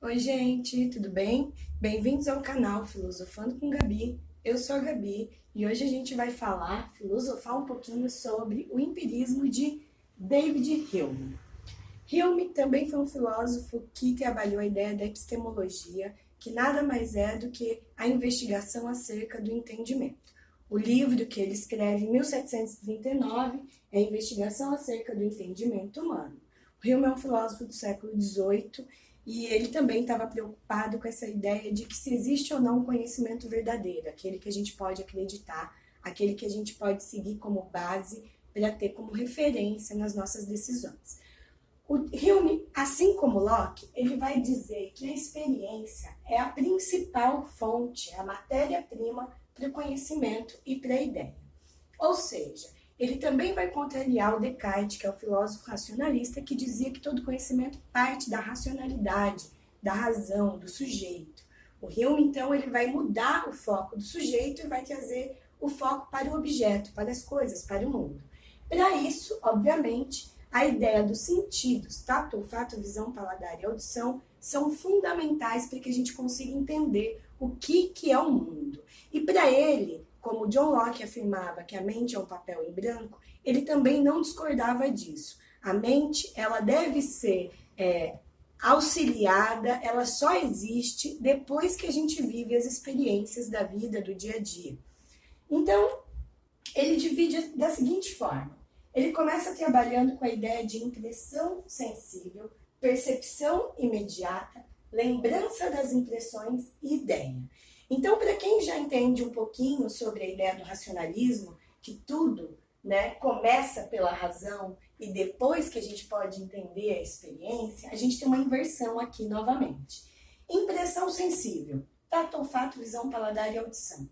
Oi, gente, tudo bem? Bem-vindos ao canal Filosofando com Gabi. Eu sou a Gabi e hoje a gente vai filosofar um pouquinho sobre o empirismo de David Hume. Hume também foi um filósofo que trabalhou a ideia da epistemologia, que nada mais é do que a investigação acerca do entendimento. O livro que ele escreve em 1739 é a Investigação acerca do Entendimento Humano. O Hume é um filósofo do século XVIII e ele também estava preocupado com essa ideia de que se existe ou não um conhecimento verdadeiro, aquele que a gente pode acreditar, aquele que a gente pode seguir como base para ter como referência nas nossas decisões. O Hume, assim como Locke, ele vai dizer que a experiência é a principal fonte, a matéria-prima para o conhecimento e para a ideia. Ou seja, ele também vai contrariar o Descartes, que é o filósofo racionalista, que dizia que todo conhecimento parte da racionalidade, da razão, do sujeito. O Hume, então, ele vai mudar o foco do sujeito e vai trazer o foco para o objeto, para as coisas, para o mundo. Para isso, obviamente, a ideia dos sentidos, tato, olfato, visão, paladar e audição, são fundamentais para que a gente consiga entender o que é o mundo. E para ele, como John Locke afirmava que a mente é um papel em branco, ele também não discordava disso. A mente, ela deve ser auxiliada, ela só existe depois que a gente vive as experiências da vida, do dia a dia. Então, ele divide da seguinte forma. Ele começa trabalhando com a ideia de impressão sensível, percepção imediata, lembrança das impressões e ideia. Então, para quem já entende um pouquinho sobre a ideia do racionalismo, que tudo começa pela razão e depois que a gente pode entender a experiência, a gente tem uma inversão aqui novamente. Impressão sensível, tato, olfato, visão, paladar e audição.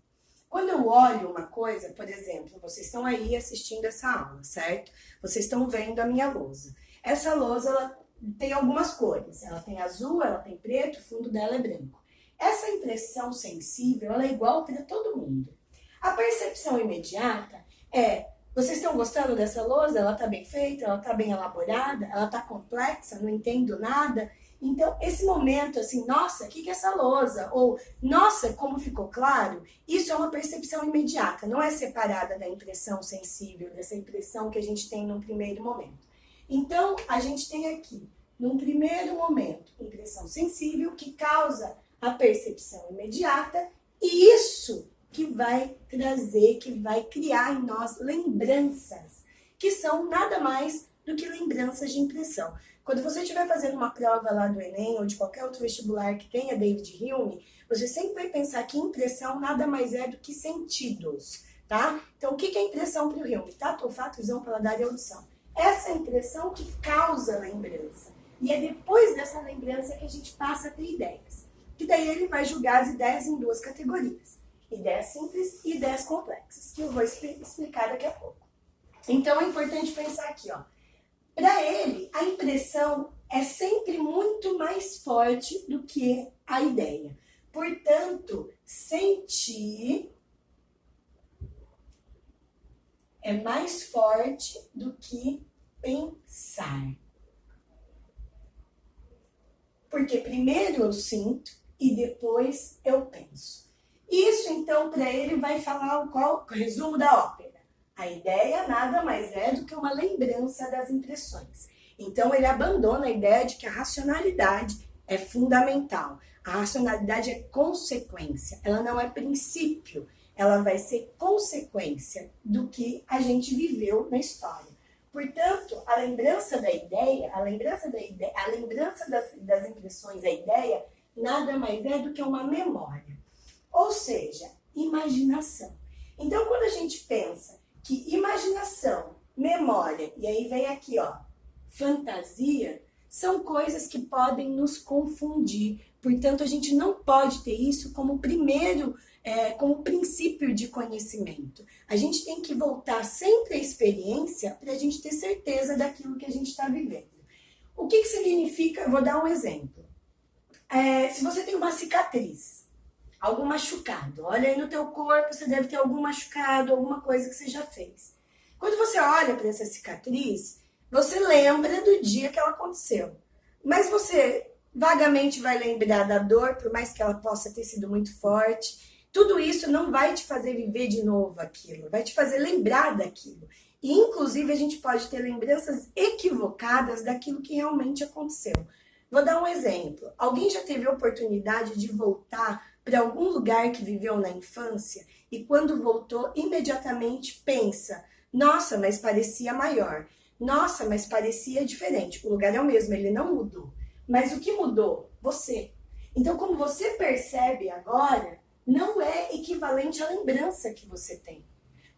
Quando eu olho uma coisa, por exemplo, vocês estão aí assistindo essa aula, certo? Vocês estão vendo a minha lousa. Essa lousa, ela tem algumas cores. Ela tem azul, ela tem preto, o fundo dela é branco. Essa impressão sensível, ela é igual para todo mundo. A percepção imediata é, vocês estão gostando dessa lousa? Ela está bem feita? Ela está bem elaborada? Ela está complexa? Não entendo nada? Então, esse momento, assim, nossa, o que é essa lousa? Ou, nossa, como ficou claro? Isso é uma percepção imediata, não é separada da impressão sensível, dessa impressão que a gente tem num primeiro momento. Então, a gente tem aqui, num primeiro momento, impressão sensível que causa a percepção imediata e isso que vai trazer, que vai criar em nós lembranças, que são nada mais do que lembranças de impressão. Quando você estiver fazendo uma prova lá do Enem ou de qualquer outro vestibular que tenha David Hume, você sempre vai pensar que impressão nada mais é do que sentidos, tá? Então, o que é impressão para o Hume? Tato, olfato, visão, paladar e audição. Essa impressão que causa lembrança. E é depois dessa lembrança que a gente passa a ter ideias. Que daí ele vai julgar as ideias em duas categorias. Ideias simples e ideias complexas, que eu vou explicar daqui a pouco. Então, é importante pensar aqui, ó. Para ele, a impressão é sempre muito mais forte do que a ideia. Portanto, sentir é mais forte do que pensar. Porque primeiro eu sinto e depois eu penso. Isso, então, para ele vai falar o resumo da ópera. A ideia nada mais é do que uma lembrança das impressões. Então, ele abandona a ideia de que a racionalidade é fundamental. A racionalidade é consequência, ela não é princípio. Ela vai ser consequência do que a gente viveu na história. Portanto, a lembrança da ideia, a lembrança das impressões, a ideia, nada mais é do que uma memória. Ou seja, imaginação. Então, quando a gente pensa que imaginação, memória, e aí vem aqui, ó, fantasia, são coisas que podem nos confundir. Portanto, a gente não pode ter isso como como princípio de conhecimento. A gente tem que voltar sempre à experiência para a gente ter certeza daquilo que a gente está vivendo. O que significa? Eu vou dar um exemplo. Se você tem uma cicatriz, algum machucado, olha aí no teu corpo, você deve ter algum machucado, alguma coisa que você já fez. Quando você olha para essa cicatriz, você lembra do dia que ela aconteceu. Mas você vagamente vai lembrar da dor, por mais que ela possa ter sido muito forte. Tudo isso não vai te fazer viver de novo aquilo, vai te fazer lembrar daquilo. E, inclusive, a gente pode ter lembranças equivocadas daquilo que realmente aconteceu. Vou dar um exemplo. Alguém já teve a oportunidade de voltar para algum lugar que viveu na infância e quando voltou, imediatamente pensa, nossa, mas parecia maior. Nossa, mas parecia diferente. O lugar é o mesmo, ele não mudou. Mas o que mudou? Você. Então, como você percebe agora, não é equivalente à lembrança que você tem.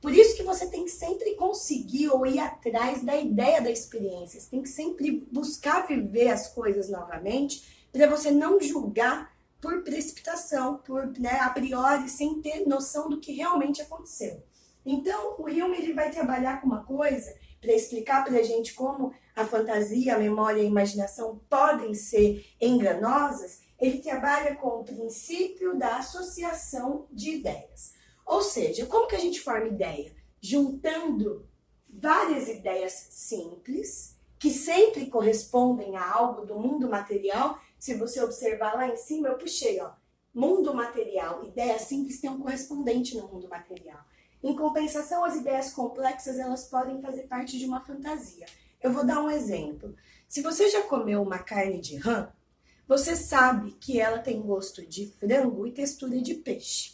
Por isso que você tem que sempre conseguir ou ir atrás da ideia da experiência. Você tem que sempre buscar viver as coisas novamente para você não julgar por precipitação, por a priori, sem ter noção do que realmente aconteceu. Então, o Hume ele vai trabalhar com uma coisa para explicar para a gente como a fantasia, a memória e a imaginação podem ser enganosas. Ele trabalha com o princípio da associação de ideias. Ou seja, como que a gente forma ideia? Juntando várias ideias simples, que sempre correspondem a algo do mundo material. Se você observar lá em cima, eu puxei, ó, mundo material, ideia simples tem um correspondente no mundo material. Em compensação, as ideias complexas, elas podem fazer parte de uma fantasia. Eu vou dar um exemplo. Se você já comeu uma carne de rã, você sabe que ela tem gosto de frango e textura de peixe.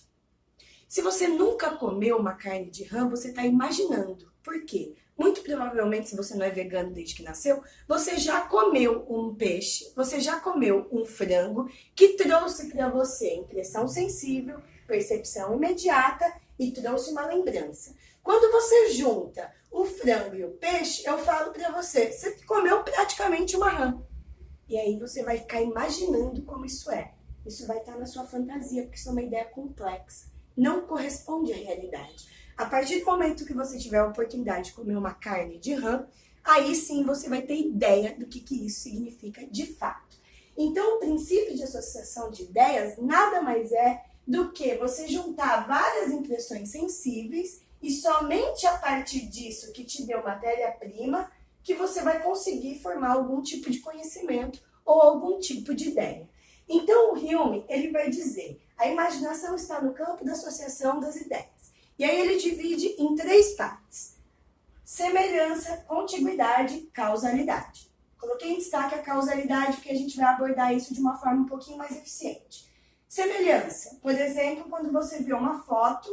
Se você nunca comeu uma carne de rã, você está imaginando. Por quê? Muito provavelmente, se você não é vegano desde que nasceu, você já comeu um peixe, você já comeu um frango que trouxe para você impressão sensível, percepção imediata e trouxe uma lembrança. Quando você junta o frango e o peixe, eu falo para você, você comeu praticamente uma rã. E aí você vai ficar imaginando como isso é. Isso vai estar na sua fantasia, porque isso é uma ideia complexa. Não corresponde à realidade. A partir do momento que você tiver a oportunidade de comer uma carne de rã, aí sim você vai ter ideia do que isso significa de fato. Então, o princípio de associação de ideias nada mais é do que você juntar várias impressões sensíveis e somente a partir disso que te deu matéria-prima que você vai conseguir formar algum tipo de conhecimento ou algum tipo de ideia. Então, o Hume, ele vai dizer, a imaginação está no campo da associação das ideias. E aí ele divide em 3 partes. Semelhança, contiguidade, causalidade. Coloquei em destaque a causalidade porque a gente vai abordar isso de uma forma um pouquinho mais eficiente. Semelhança, por exemplo, quando você vê uma foto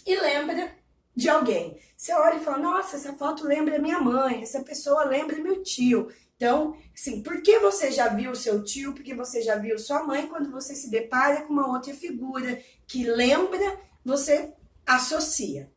e lembra de alguém. Você olha e fala, nossa, essa foto lembra minha mãe, essa pessoa lembra meu tio. Então, assim, por que você já viu seu tio, porque você já viu sua mãe, quando você se depara com uma outra figura que lembra, você associa.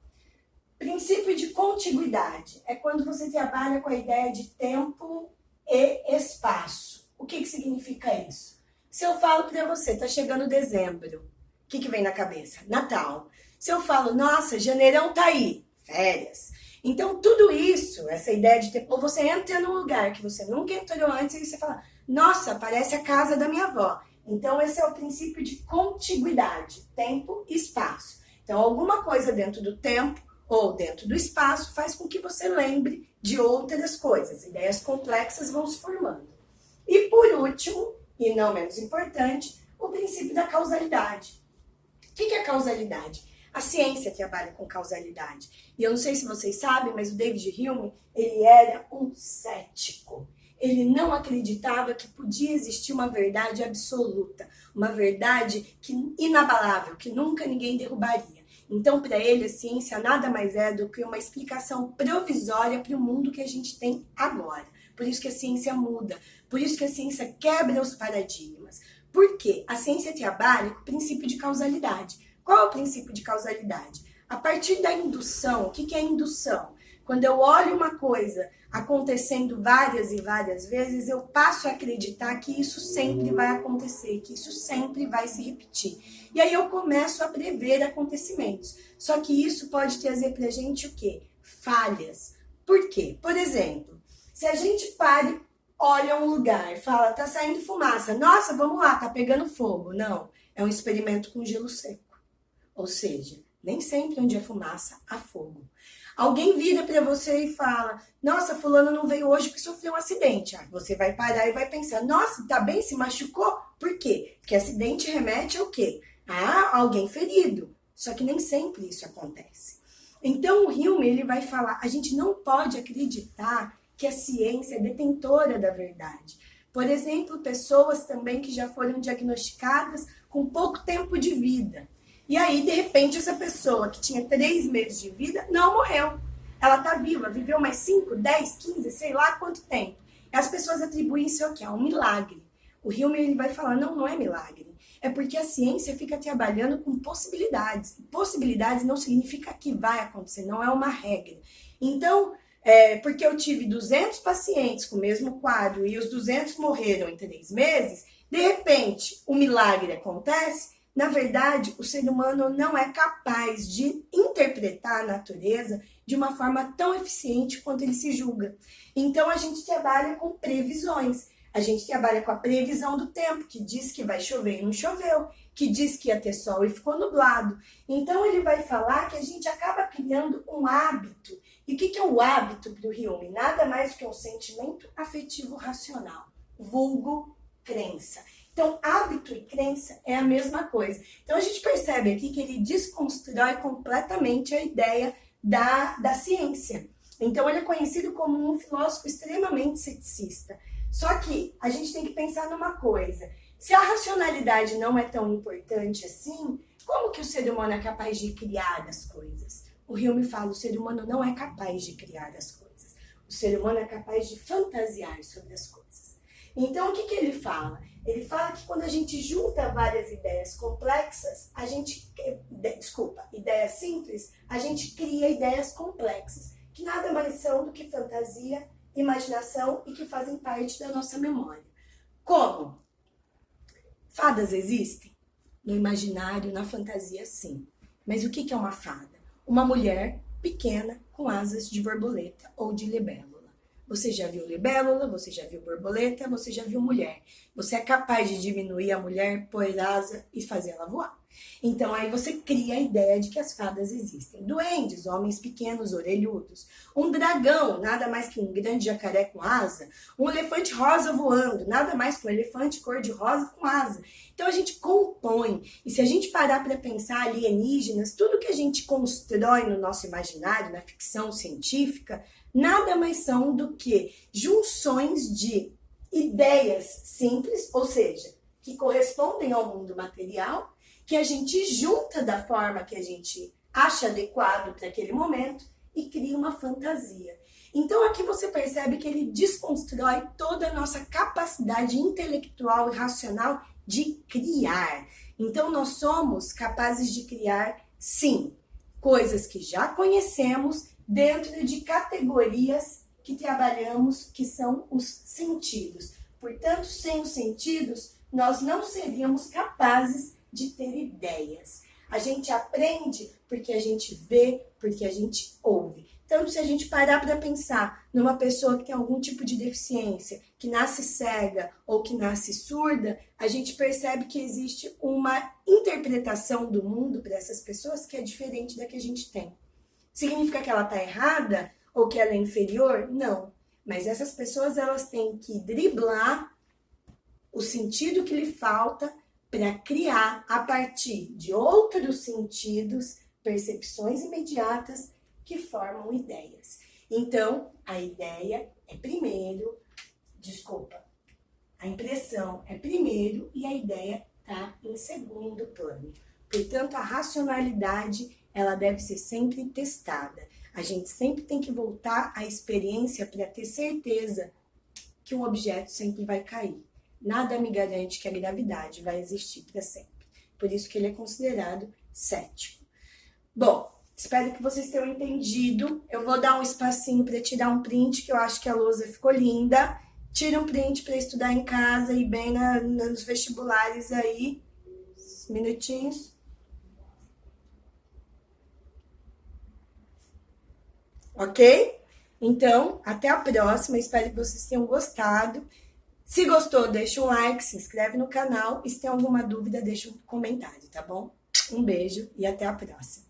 Princípio de contiguidade é quando você trabalha com a ideia de tempo e espaço. O que significa isso? Se eu falo para você, tá chegando dezembro, o que vem na cabeça? Natal. Se eu falo, nossa, janeirão tá aí, férias. Então, tudo isso, essa ideia de ter... Ou você entra num lugar que você nunca entrou antes e você fala, nossa, parece a casa da minha avó. Então, esse é o princípio de contiguidade, tempo e espaço. Então, alguma coisa dentro do tempo ou dentro do espaço faz com que você lembre de outras coisas. Ideias complexas vão se formando. E, por último, e não menos importante, o princípio da causalidade. O que é causalidade? A ciência trabalha com causalidade. E eu não sei se vocês sabem, mas o David Hume, ele era um cético. Ele não acreditava que podia existir uma verdade absoluta, uma verdade inabalável, que nunca ninguém derrubaria. Então, para ele, a ciência nada mais é do que uma explicação provisória para o mundo que a gente tem agora. Por isso que a ciência muda, por isso que a ciência quebra os paradigmas. Por quê? A ciência trabalha com o princípio de causalidade. Qual é o princípio de causalidade? A partir da indução, o que é indução? Quando eu olho uma coisa acontecendo várias e várias vezes, eu passo a acreditar que isso sempre vai acontecer, que isso sempre vai se repetir. E aí eu começo a prever acontecimentos. Só que isso pode trazer pra gente o quê? Falhas. Por quê? Por exemplo, se a gente para e olha um lugar e fala, tá saindo fumaça, nossa, vamos lá, tá pegando fogo. Não, é um experimento com gelo seco. Ou seja, nem sempre onde é fumaça há fogo. Alguém vira para você e fala, nossa, fulano não veio hoje porque sofreu um acidente. Você vai parar e vai pensar, nossa, tá bem, se machucou? Por quê? Porque acidente remete ao quê? A alguém ferido. Só que nem sempre isso acontece. Então o Hume, ele vai falar, a gente não pode acreditar que a ciência é detentora da verdade. Por exemplo, pessoas também que já foram diagnosticadas com pouco tempo de vida. E aí, de repente, essa pessoa que tinha 3 meses de vida não morreu. Ela está viva, viveu mais 5, 10, 15, sei lá quanto tempo. E as pessoas atribuem isso aqui a um milagre. O Hume, ele vai falar, não, não é milagre. É porque a ciência fica trabalhando com possibilidades. Possibilidades não significa que vai acontecer, não é uma regra. Então, porque eu tive 200 pacientes com o mesmo quadro e os 200 morreram em 3 meses, de repente, o milagre acontece. Na verdade, o ser humano não é capaz de interpretar a natureza de uma forma tão eficiente quanto ele se julga. Então, a gente trabalha com previsões. A gente trabalha com a previsão do tempo, que diz que vai chover e não choveu, que diz que ia ter sol e ficou nublado. Então, ele vai falar que a gente acaba criando um hábito. E o que é o hábito para o Hume? Nada mais do que um sentimento afetivo racional, vulgo crença. Então, hábito e crença é a mesma coisa. Então, a gente percebe aqui que ele desconstrói completamente a ideia da ciência. Então, ele é conhecido como um filósofo extremamente ceticista. Só que a gente tem que pensar numa coisa. Se a racionalidade não é tão importante assim, como que o ser humano é capaz de criar as coisas? O Hume fala, o ser humano não é capaz de criar as coisas. O ser humano é capaz de fantasiar sobre as coisas. Então, o que ele fala? Ele fala que quando a gente junta várias ideias complexas, ideias simples, a gente cria ideias complexas, que nada mais são do que fantasia, imaginação e que fazem parte da nossa memória. Como? Fadas existem? No imaginário, na fantasia, sim. Mas o que é uma fada? Uma mulher pequena com asas de borboleta ou de libélula. Você já viu libélula, você já viu borboleta, você já viu mulher. Você é capaz de diminuir a mulher, pôr asa e fazer ela voar. Então aí você cria a ideia de que as fadas existem. Duendes, homens pequenos, orelhudos. Um dragão, nada mais que um grande jacaré com asa. Um elefante rosa voando, nada mais que um elefante cor-de-rosa com asa. Então a gente compõe. E se a gente parar para pensar alienígenas, tudo que a gente constrói no nosso imaginário, na ficção científica, nada mais são do que junções de ideias simples, ou seja, que correspondem ao mundo material, que a gente junta da forma que a gente acha adequado para aquele momento e cria uma fantasia. Então aqui você percebe que ele desconstrói toda a nossa capacidade intelectual e racional de criar. Então nós somos capazes de criar, sim, coisas que já conhecemos dentro de categorias que trabalhamos, que são os sentidos. Portanto, sem os sentidos, nós não seríamos capazes de ter ideias. A gente aprende porque a gente vê, porque a gente ouve. Então, se a gente parar para pensar numa pessoa que tem algum tipo de deficiência, que nasce cega ou que nasce surda, a gente percebe que existe uma interpretação do mundo para essas pessoas que é diferente da que a gente tem. Significa que ela está errada ou que ela é inferior? Não. Mas essas pessoas, elas têm que driblar o sentido que lhe falta para criar, a partir de outros sentidos, percepções imediatas que formam ideias. Então, a ideia é primeiro, a impressão é primeiro e a ideia está em segundo plano. Portanto, a racionalidade, ela deve ser sempre testada. A gente sempre tem que voltar à experiência para ter certeza que um objeto sempre vai cair. Nada me garante que a gravidade vai existir para sempre. Por isso que ele é considerado cético. Bom, espero que vocês tenham entendido. Eu vou dar um espacinho para tirar um print, que eu acho que a lousa ficou linda. Tira um print para estudar em casa e bem nos vestibulares aí. Minutinhos. Ok? Então, até a próxima. Espero que vocês tenham gostado. Se gostou, deixa um like, se inscreve no canal. E se tem alguma dúvida, deixa um comentário, tá bom? Um beijo e até a próxima.